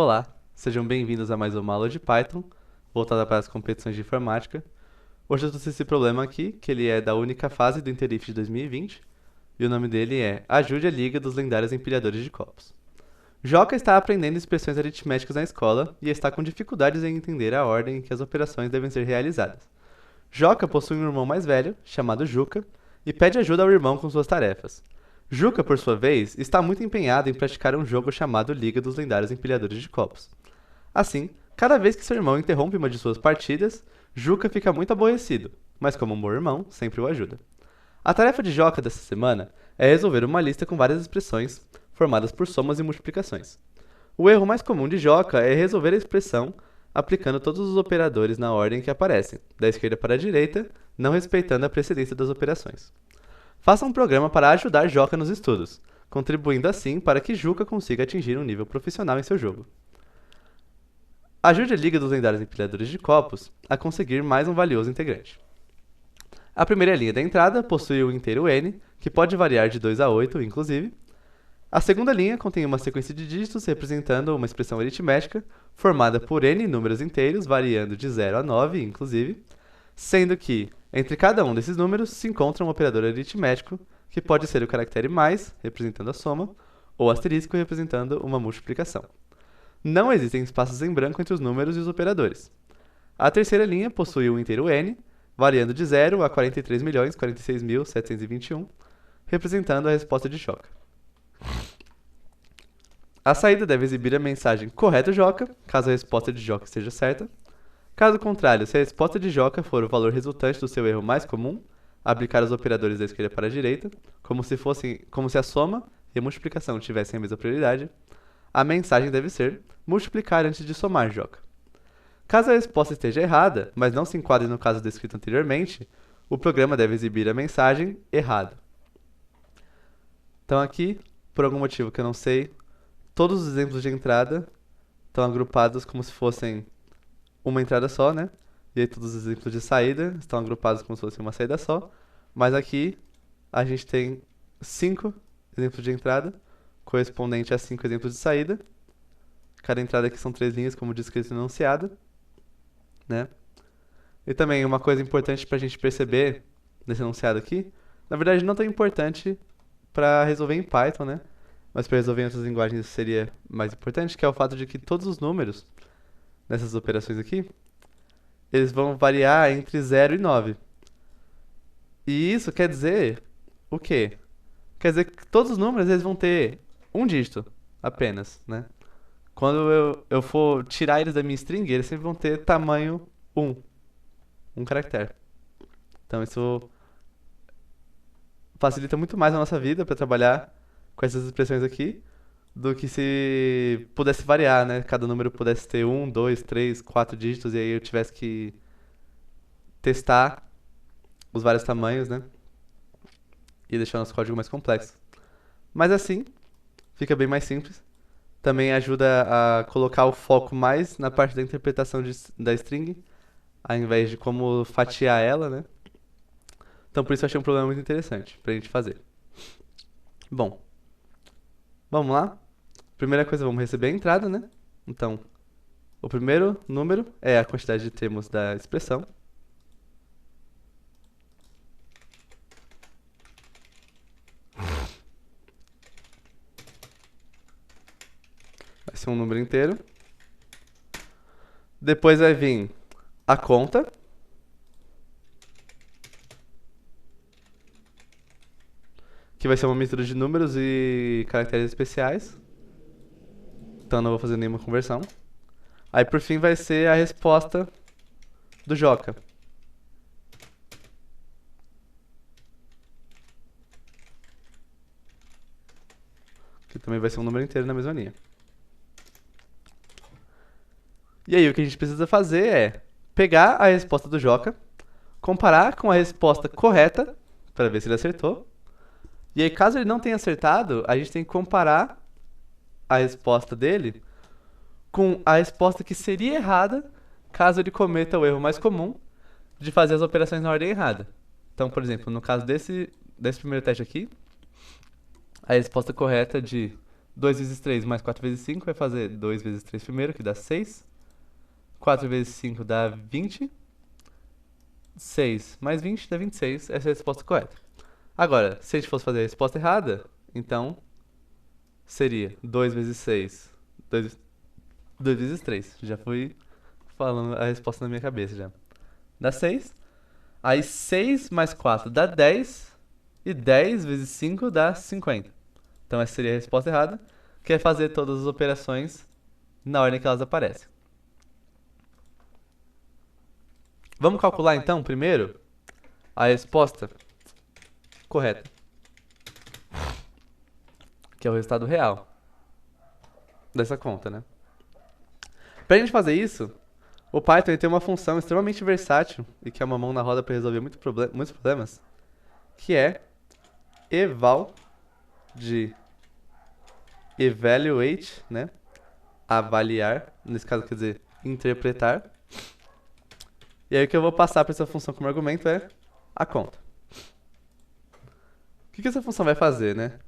Olá, sejam bem-vindos a mais uma aula de Python, voltada para as competições de informática. Hoje eu trouxe esse problema aqui, que ele é da única fase do Interif de 2020, e o nome dele é Ajude a Liga dos Lendários Empilhadores de Copos. Joca está aprendendo expressões aritméticas na escola e está com dificuldades em entender a ordem em que as operações devem ser realizadas. Joca possui um irmão mais velho, chamado Juca, e pede ajuda ao irmão com suas tarefas. Juca, por sua vez, está muito empenhado em praticar um jogo chamado Liga dos Lendários Empilhadores de Copos. Assim, cada vez que seu irmão interrompe uma de suas partidas, Juca fica muito aborrecido, mas como um bom irmão, sempre o ajuda. A tarefa de Joca dessa semana é resolver uma lista com várias expressões formadas por somas e multiplicações. O erro mais comum de Joca é resolver a expressão aplicando todos os operadores na ordem que aparecem, da esquerda para a direita, não respeitando a precedência das operações. Faça um programa para ajudar Joca nos estudos, contribuindo assim para que Juca consiga atingir um nível profissional em seu jogo. Ajude a Liga dos Lendários Empilhadores de Copos a conseguir mais um valioso integrante. A primeira linha da entrada possui o inteiro n, que pode variar de 2 a 8, inclusive. A segunda linha contém uma sequência de dígitos representando uma expressão aritmética formada por n números inteiros, variando de 0 a 9, inclusive, sendo que, entre cada um desses números, se encontra um operador aritmético, que pode ser o caractere mais, representando a soma, ou asterisco, representando uma multiplicação. Não existem espaços em branco entre os números e os operadores. A terceira linha possui o inteiro n, variando de 0 a 43.046.721, representando a resposta de Joca. A saída deve exibir a mensagem correto Joca, caso a resposta de Joca esteja certa. Caso contrário, se a resposta de Joca for o valor resultante do seu erro mais comum, aplicar os operadores da esquerda para a direita, como se a soma e a multiplicação tivessem a mesma prioridade. A mensagem deve ser multiplicar antes de somar Joca. Caso a resposta esteja errada, mas não se enquadre no caso descrito anteriormente, o programa deve exibir a mensagem errado. Então aqui, por algum motivo que eu não sei, todos os exemplos de entrada estão agrupados como se fossem uma entrada só, né? E aí todos os exemplos de saída estão agrupados como se fosse uma saída só. Mas aqui a gente tem 5 exemplos de entrada, correspondente a 5 exemplos de saída. Cada entrada aqui são 3 linhas, como descrito no enunciado, né? E também uma coisa importante para a gente perceber nesse enunciado aqui, na verdade não tão importante para resolver em Python, né? Mas para resolver em outras linguagens seria mais importante, que é o fato de que todos os números nessas operações aqui, eles vão variar entre 0 e 9. E isso quer dizer o quê? Quer dizer que todos os números eles vão ter um dígito apenas, né? Quando eu for tirar eles da minha string, eles sempre vão ter tamanho 1, um caractere. Então isso facilita muito mais a nossa vida para trabalhar com essas expressões aqui, do que se pudesse variar, né? Cada número pudesse ter 1, 2, 3, 4 dígitos, e aí eu tivesse que testar os vários tamanhos, né? E deixar o nosso código mais complexo. Mas assim, fica bem mais simples. Também ajuda a colocar o foco mais na parte da interpretação da string, ao invés de como fatiar ela, né? Então por isso eu achei um problema muito interessante pra gente fazer. Bom, vamos lá? Primeira coisa, vamos receber a entrada, né? Então, o primeiro número é a quantidade de termos da expressão. Vai ser um número inteiro. Depois vai vir a conta. Que vai ser uma mistura de números e caracteres especiais. Então não vou fazer nenhuma conversão. Aí por fim vai ser a resposta do Joca. Que também vai ser um número inteiro na mesma linha. E aí o que a gente precisa fazer é pegar a resposta do Joca, comparar com a resposta correta, para ver se ele acertou. E aí caso ele não tenha acertado, a gente tem que comparar a resposta dele com a resposta que seria errada caso ele cometa o erro mais comum de fazer as operações na ordem errada. Então, por exemplo, no caso desse primeiro teste aqui, a resposta correta de 2 vezes 3 mais 4 vezes 5 vai fazer 2 vezes 3 primeiro, que dá 6. 4 vezes 5 dá 20. 6 mais 20 dá 26. Essa é a resposta correta. Agora, se a gente fosse fazer a resposta errada, então seria 2 vezes 6. 2 vezes 3. Já fui falando a resposta na minha cabeça já. Dá 6. Aí 6 mais 4 dá 10. E 10 vezes 5 dá 50. Então essa seria a resposta errada, que é fazer todas as operações na ordem que elas aparecem. Vamos calcular então, primeiro, a resposta correta, que é o resultado real dessa conta, né? Pra gente fazer isso, o Python ele tem uma função extremamente versátil e que é uma mão na roda para resolver muitos problemas, que é eval de evaluate, né? Avaliar, nesse caso quer dizer interpretar. E aí o que eu vou passar para essa função como argumento é a conta. O que essa função vai fazer, né?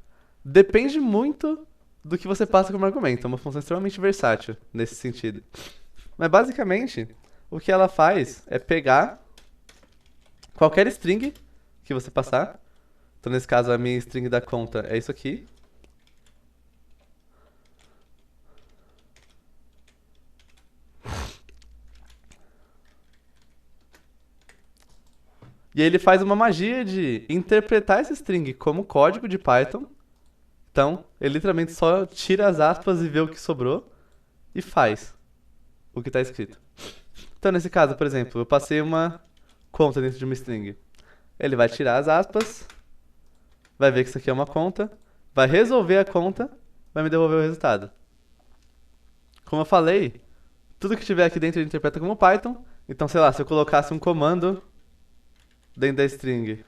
Depende muito do que você passa como argumento. É uma função extremamente versátil nesse sentido. Mas basicamente, o que ela faz é pegar qualquer string que você passar. Então nesse caso a minha string da conta é isso aqui. E aí ele faz uma magia de interpretar esse string como código de Python. Então, ele literalmente só tira as aspas e vê o que sobrou e faz o que está escrito. Então, nesse caso, por exemplo, eu passei uma conta dentro de uma string. Ele vai tirar as aspas, vai ver que isso aqui é uma conta, vai resolver a conta, vai me devolver o resultado. Como eu falei, tudo que tiver aqui dentro ele interpreta como Python. Então, sei lá, se eu colocasse um comando dentro da string,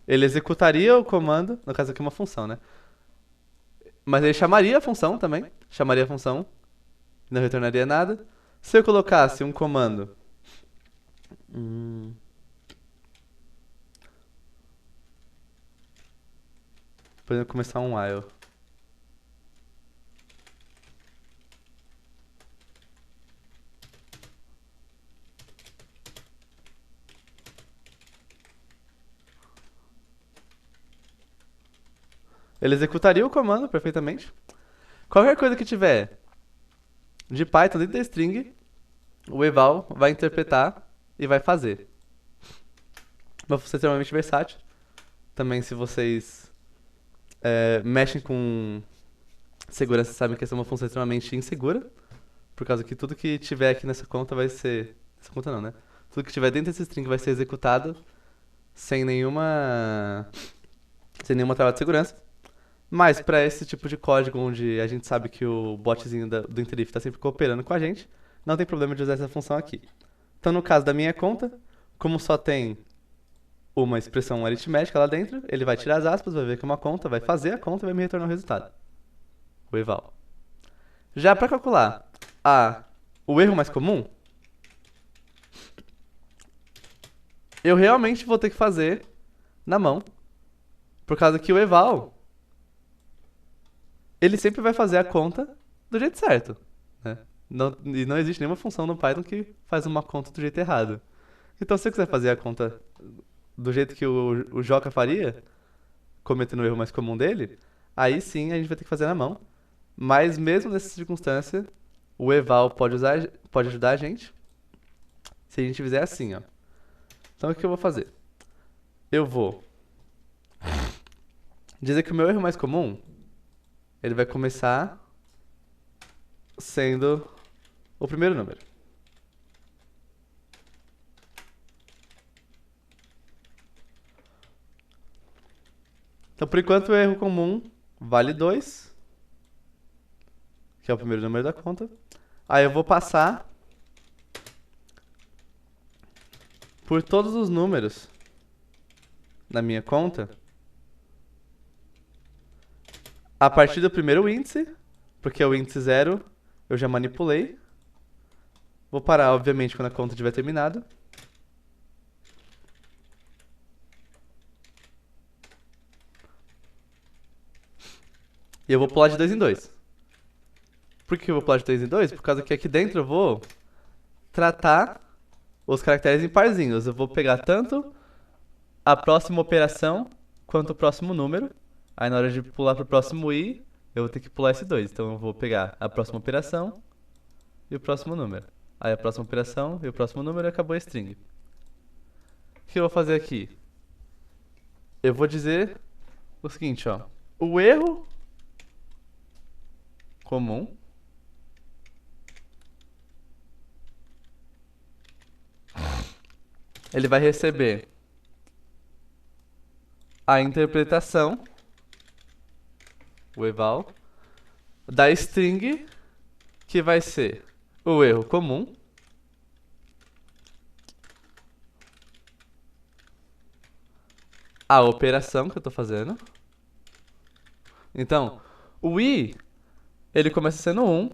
ele executaria o comando, no caso aqui é uma função, né? Mas ele chamaria a função também, chamaria a função, não retornaria nada. Se eu colocasse um comando, por exemplo, começar um while. Ele executaria o comando perfeitamente. Qualquer coisa que tiver de Python dentro da string, o eval vai interpretar e vai fazer. Uma função extremamente versátil. Também se vocês mexem com segurança, sabem que essa é uma função extremamente insegura. Por causa que tudo que tiver aqui nessa conta vai ser... Essa conta não, né? Tudo que tiver dentro desse string vai ser executado sem nenhuma trava de segurança. Mas para esse tipo de código onde a gente sabe que o botzinho do Interif está sempre cooperando com a gente, não tem problema de usar essa função aqui. Então no caso da minha conta, como só tem uma expressão aritmética lá dentro, ele vai tirar as aspas, vai ver que é uma conta, vai fazer a conta e vai me retornar o resultado. O eval. Já para calcular o erro mais comum, eu realmente vou ter que fazer na mão. Por causa que o eval, ele sempre vai fazer a conta do jeito certo, né? E não existe nenhuma função no Python que faz uma conta do jeito errado. Então se você quiser fazer a conta do jeito que o Joca faria, cometendo o erro mais comum dele, aí sim a gente vai ter que fazer na mão. Mas mesmo nessa circunstância, o eval pode ajudar a gente se a gente fizer assim, ó. Então o que eu vou fazer? Eu vou dizer que o meu erro mais comum, ele vai começar sendo o primeiro número. Então, por enquanto, o erro comum vale 2, que é o primeiro número da conta. Aí eu vou passar por todos os números na minha conta a partir do primeiro índice, porque o índice 0 eu já manipulei. Vou parar, obviamente, quando a conta tiver terminado. E eu vou pular de 2 em 2. Por que eu vou pular de 2 em 2? Por causa que aqui dentro eu vou tratar os caracteres em parzinhos. Eu vou pegar tanto a próxima operação quanto o próximo número. Aí na hora de pular pro próximo i, eu vou ter que pular esse 2. Então eu vou pegar a próxima operação e o próximo número. Aí a próxima operação e o próximo número e acabou a string. O que eu vou fazer aqui? Eu vou dizer o seguinte, ó. O erro comum ele vai receber a interpretação, o eval, da string que vai ser o erro comum a operação que eu tô fazendo. Então, o i, ele começa sendo 1,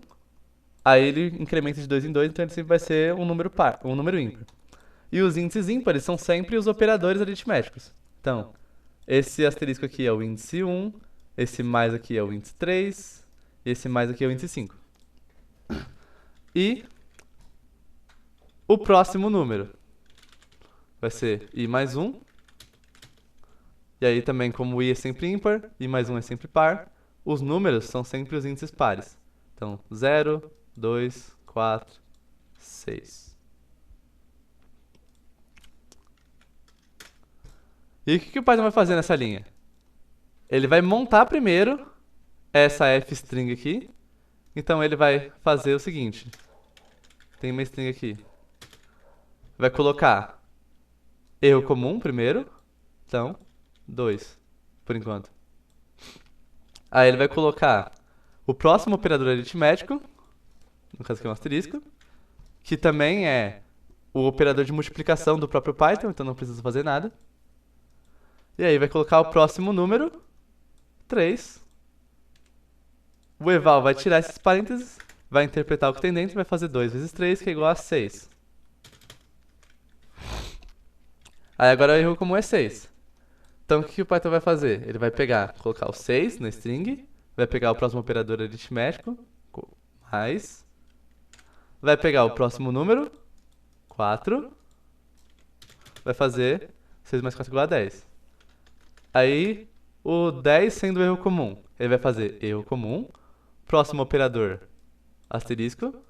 aí ele incrementa de 2 em 2, então ele sempre vai ser um número par, um número ímpar. E os índices ímpares são sempre os operadores aritméticos. Então, esse asterisco aqui é o índice 1, esse mais aqui é o índice 3, e esse mais aqui é o índice 5. E o próximo número vai ser i mais 1. E aí também, como o i é sempre ímpar, i mais 1 é sempre par, os números são sempre os índices pares. Então, 0, 2, 4, 6. E o que o Python vai fazer nessa linha? Ele vai montar primeiro essa f-string aqui. Então ele vai fazer o seguinte. Tem uma string aqui. Vai colocar erro comum primeiro. Então, 2, por enquanto. Aí ele vai colocar o próximo operador aritmético, no caso aqui é um asterisco, que também é o operador de multiplicação do próprio Python, então não precisa fazer nada. E aí vai colocar o próximo número, 3. O eval vai tirar esses parênteses, vai interpretar o que tem dentro e vai fazer 2 vezes 3, que é igual a 6. Aí agora o erro comum é 6. Então o que o Python vai fazer? Ele vai pegar, colocar o 6 na string, vai pegar o próximo operador aritmético, mais, vai pegar o próximo número, 4, vai fazer 6 mais 4 igual a 10. Aí o 10 sendo o erro comum, ele vai fazer erro comum, próximo operador, asterisco,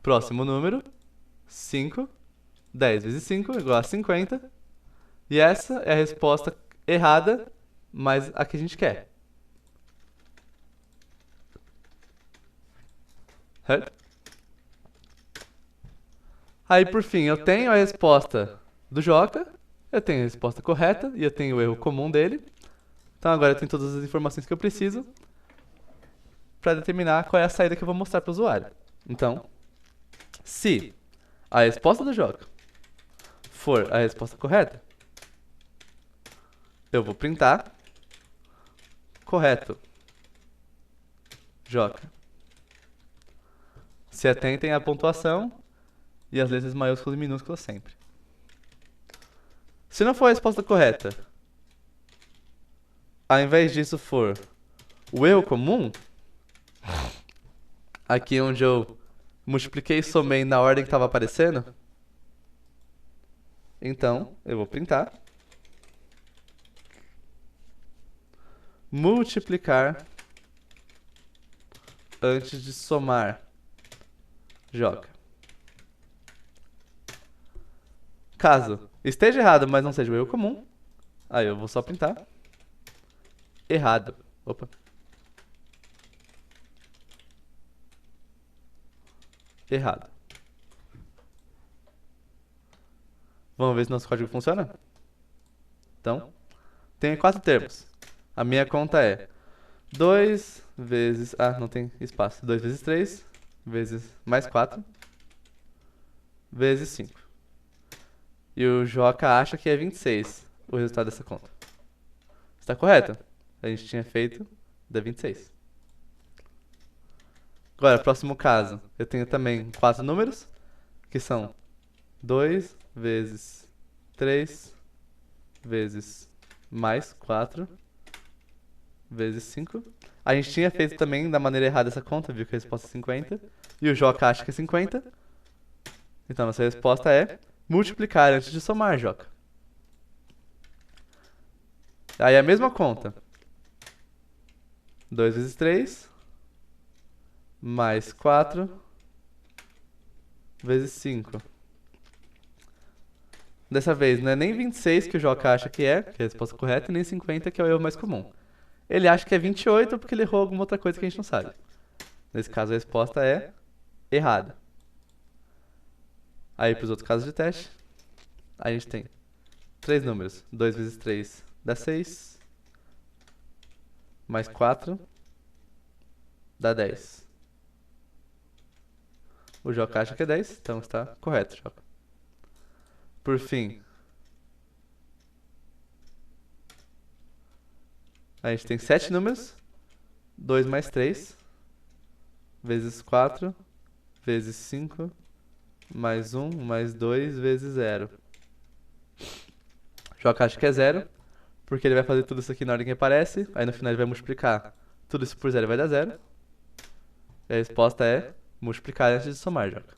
próximo número, 5, 10 vezes 5 igual a 50. E essa é a resposta errada, mas a que a gente quer. Certo? Aí, por fim, eu tenho a resposta do Joca, eu tenho a resposta correta e eu tenho o erro comum dele. Então agora eu tenho todas as informações que eu preciso para determinar qual é a saída que eu vou mostrar para o usuário. Então, se a resposta do Joca for a resposta correta, eu vou printar correto, Joca. Se atentem à pontuação e as letras maiúsculas e minúsculas sempre. Se não for a resposta correta, ao invés disso for o erro comum, aqui onde eu multipliquei e somei na ordem que estava aparecendo, então eu vou printar multiplicar antes de somar, Joca. Caso esteja errado, mas não seja o erro comum, aí eu vou só printar errado. Opa. Errado. Vamos ver se nosso código funciona? Então, tem 4 termos. A minha conta é 2 vezes... Ah, não tem espaço. 2 vezes 3, vezes mais 4, vezes 5. E o Joca acha que é 26 o resultado dessa conta. Está correto? A gente tinha feito da 26. Agora, próximo caso. Eu tenho também 4 números, que são 2 vezes 3 vezes mais 4 vezes 5. A gente tinha feito também da maneira errada essa conta, viu que a resposta é 50. E o Joca acha que é 50. Então nossa resposta é multiplicar antes de somar, Joca. Aí a mesma conta. 2 vezes 3 mais 4 vezes 5. Dessa vez não é nem 26 que o Joca acha que é a resposta correta, e nem 50 que é o erro mais comum. Ele acha que é 28 porque ele errou alguma outra coisa que a gente não sabe. Nesse caso a resposta é errada. Aí para os outros casos de teste, a gente tem 3 números. 2 vezes 3 dá 6. Mais 4 dá 10. O Joca acha que é 10, então está correto, Joca. Por fim, a gente tem 7 números. 2 mais 3 vezes 4 vezes 5 mais 1 mais 2 vezes 0. Joca acha que é 0, porque ele vai fazer tudo isso aqui na ordem que aparece. Aí no final ele vai multiplicar tudo isso por 0 e vai dar 0. E a resposta é multiplicar antes de somar, Joca.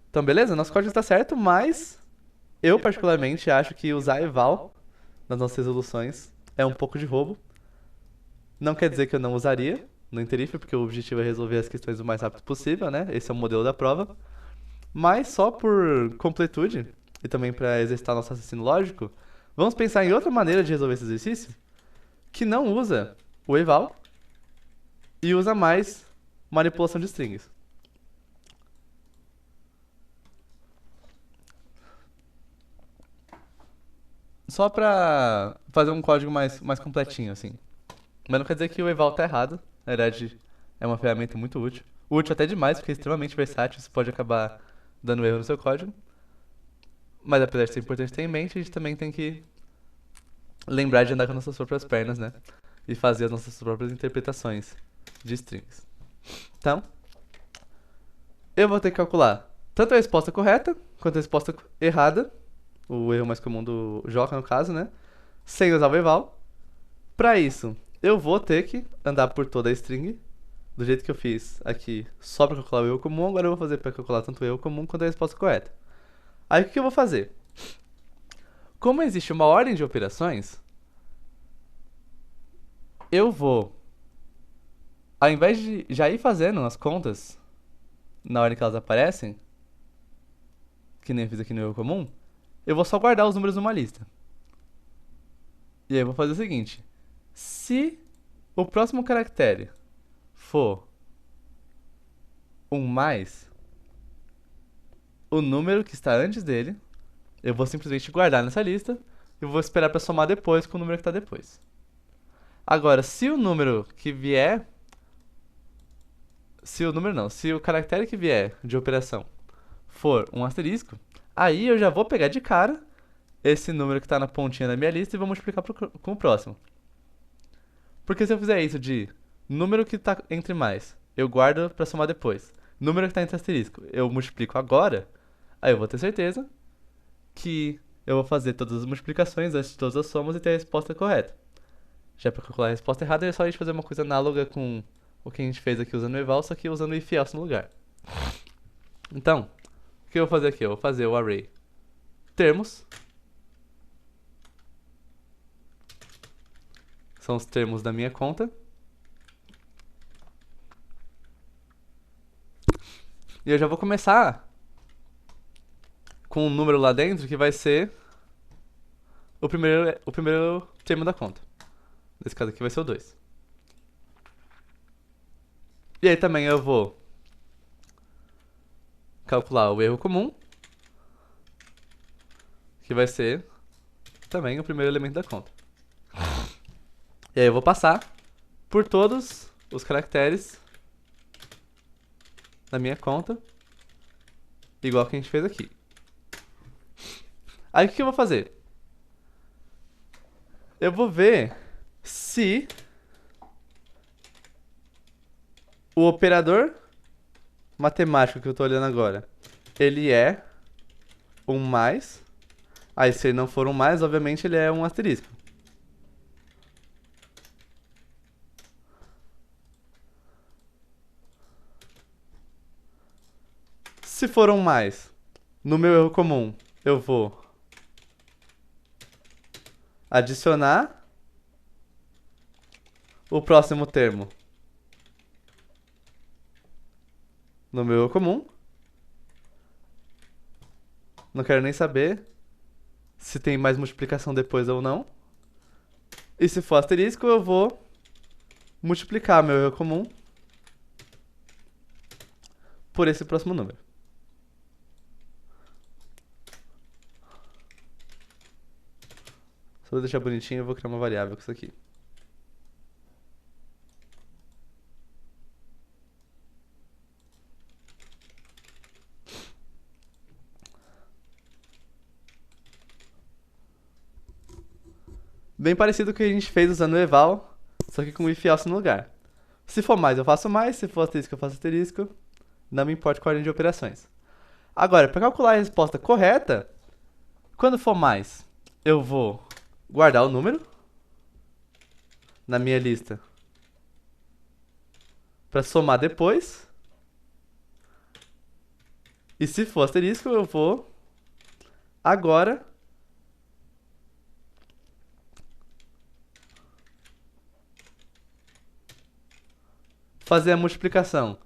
Então beleza, nosso código está certo, mas eu particularmente acho que usar eval nas nossas resoluções é um pouco de roubo. Não quer dizer que eu não usaria no Interif, porque o objetivo é resolver as questões o mais rápido possível, né? Esse é o modelo da prova. Mas só por completude, e também para exercitar nosso raciocínio lógico, vamos pensar em outra maneira de resolver esse exercício que não usa o eval e usa mais manipulação de strings. Só pra fazer um código mais completinho, assim. Mas não quer dizer que o eval tá errado. Na verdade, é uma ferramenta muito útil. Útil até demais, porque é extremamente versátil. Isso pode acabar dando erro no seu código. Mas apesar de ser importante ter em mente, a gente também tem que lembrar de andar com nossas próprias pernas, né? E fazer as nossas próprias interpretações de strings. Então, eu vou ter que calcular tanto a resposta correta quanto a resposta errada. O erro mais comum do Joca, no caso, né? Sem usar o eval. Pra isso, eu vou ter que andar por toda a string, do jeito que eu fiz aqui, só pra calcular o erro comum. Agora eu vou fazer pra calcular tanto o erro comum quanto a resposta correta. Aí o que eu vou fazer? Como existe uma ordem de operações, eu vou, ao invés de já ir fazendo as contas na ordem que elas aparecem, que nem eu fiz aqui no erro comum, eu vou só guardar os números numa lista. E aí eu vou fazer o seguinte: se o próximo caractere for um mais o número que está antes dele, eu vou simplesmente guardar nessa lista e vou esperar para somar depois com o número que está depois. Agora, se o número que vier... Se o caractere que vier de operação for um asterisco, aí eu já vou pegar de cara esse número que está na pontinha da minha lista e vou multiplicar com o próximo. Porque se eu fizer isso de número que está entre mais, eu guardo para somar depois. Número que está entre asterisco, eu multiplico agora, aí eu vou ter certeza que eu vou fazer todas as multiplicações antes de todas as somas e ter a resposta correta. Já para calcular a resposta errada, é só a gente fazer uma coisa análoga com o que a gente fez aqui usando o eval, só que usando o if else no lugar. Então, o que eu vou fazer aqui? Eu vou fazer o array termos. São os termos da minha conta. E eu já vou começar com um número lá dentro que vai ser o primeiro termo da conta. Nesse caso aqui vai ser o 2. E aí também eu vou calcular o erro comum, que vai ser também o primeiro elemento da conta. E aí eu vou passar por todos os caracteres da minha conta, igual que a gente fez aqui. Aí o que eu vou fazer? Eu vou ver se o operador matemático que eu tô olhando agora, ele é um mais. Aí se ele não for um mais, obviamente ele é um asterisco. se for um mais, no meu erro comum, eu vou adicionar o próximo termo no meu erro comum. Não quero nem saber se tem mais multiplicação depois ou não. E se for asterisco, eu vou multiplicar meu erro comum por esse próximo número. Só vou deixar bonitinho, eu vou criar uma variável com isso aqui. Bem parecido com o que a gente fez usando o eval, só que com o if else no lugar. Se for mais, eu faço mais. Se for asterisco, eu faço asterisco. Não me importa qual ordem de operações. Agora, para calcular a resposta correta, quando for mais, eu vou guardar o número na minha lista para somar depois. E se for asterisco, eu vou agora fazer a multiplicação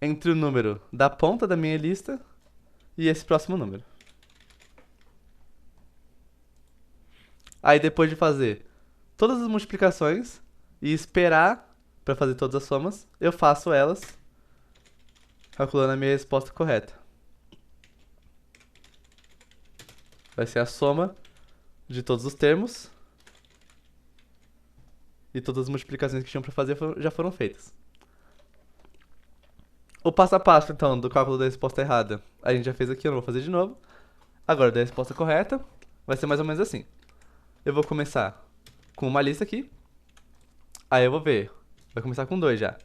entre o número da ponta da minha lista e esse próximo número. Aí depois de fazer todas as multiplicações e esperar para fazer todas as somas, eu faço elas calculando a minha resposta correta. Vai ser a soma de todos os termos e todas as multiplicações que tinham para fazer já foram feitas. O passo a passo, então, do cálculo da resposta errada, a gente já fez aqui, eu não vou fazer de novo. Agora, da resposta correta, vai ser mais ou menos assim. Eu vou começar com uma lista aqui. Aí eu vou ver. Vai começar com 2 já.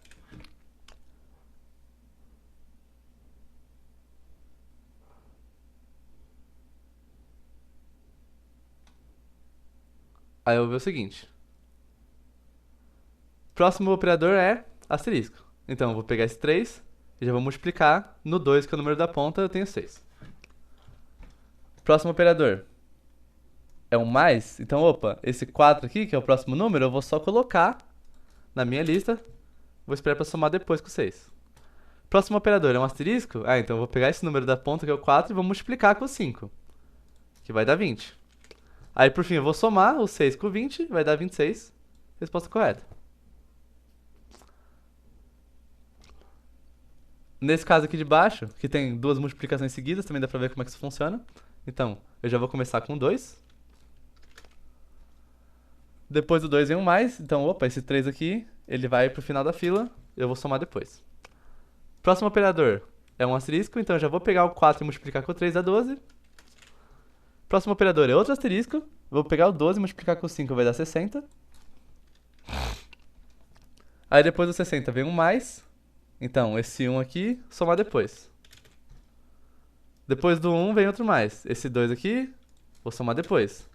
Aí eu vou ver o seguinte. Próximo operador é asterisco. Então eu vou pegar esse 3 e já vou multiplicar no 2, que é o número da ponta, eu tenho 6. Próximo operador é um mais. Então, opa, esse 4 aqui, que é o próximo número, eu vou só colocar na minha lista. Vou esperar para somar depois com 6. Próximo operador é um asterisco? Ah, então eu vou pegar esse número da ponta, que é o 4, e vou multiplicar com o 5, que vai dar 20. Aí, por fim, eu vou somar o 6 com o 20, vai dar 26. Resposta correta. Nesse caso aqui de baixo, que tem duas multiplicações seguidas, também dá pra ver como é que isso funciona. Então, eu já vou começar com 2. Depois do 2 vem um mais, então, opa, esse 3 aqui, ele vai pro final da fila, eu vou somar depois. Próximo operador é um asterisco, então eu já vou pegar o 4 e multiplicar com o 3, dá 12. Próximo operador é outro asterisco, vou pegar o 12 e multiplicar com o 5, vai dar 60. Aí depois do 60 vem um mais, então esse 1 aqui, somar depois. Depois do 1 vem outro mais, esse 2 aqui, vou somar depois.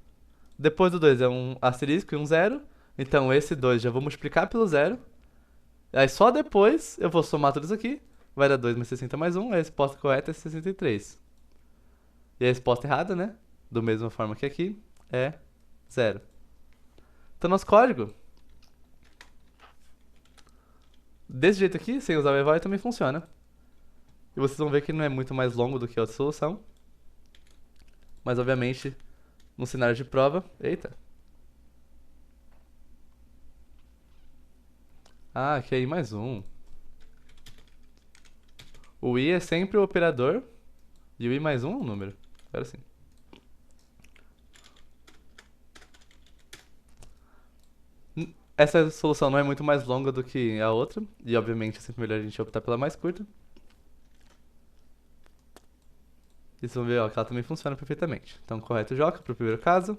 Depois do 2 é um asterisco e um 0, então esse 2 já vou multiplicar pelo 0. Aí só depois eu vou somar tudo isso aqui, vai dar 2 mais 60 mais 1, a resposta correta é 63. E a resposta errada, né? Da mesma forma que aqui, é 0. Então nosso código, desse jeito aqui, sem usar o eval, também funciona. E vocês vão ver que não é muito mais longo do que a outra solução. Mas obviamente, no cenário de prova... Eita! Ah, aqui é i mais 1. O i é sempre o operador e o i mais 1 é um número. Agora sim. Essa solução não é muito mais longa do que a outra, e obviamente é sempre melhor a gente optar pela mais curta. E vocês vão ver, ó, que ela também funciona perfeitamente. Então, correto joca para o primeiro caso.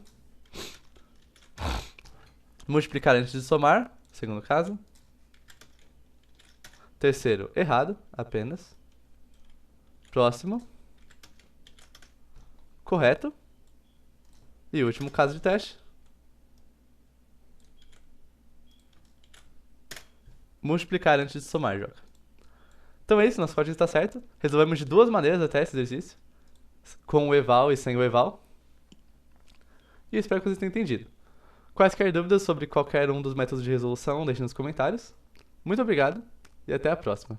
Multiplicar antes de somar, segundo caso. Terceiro, errado, apenas. Próximo. Correto. E último caso de teste. Multiplicar antes de somar, joga. Então é isso, nosso código está certo. Resolvemos de duas maneiras até esse exercício. Com o eval e sem o eval. E espero que vocês tenham entendido. Quaisquer dúvidas sobre qualquer um dos métodos de resolução, deixem nos comentários. Muito obrigado e até a próxima.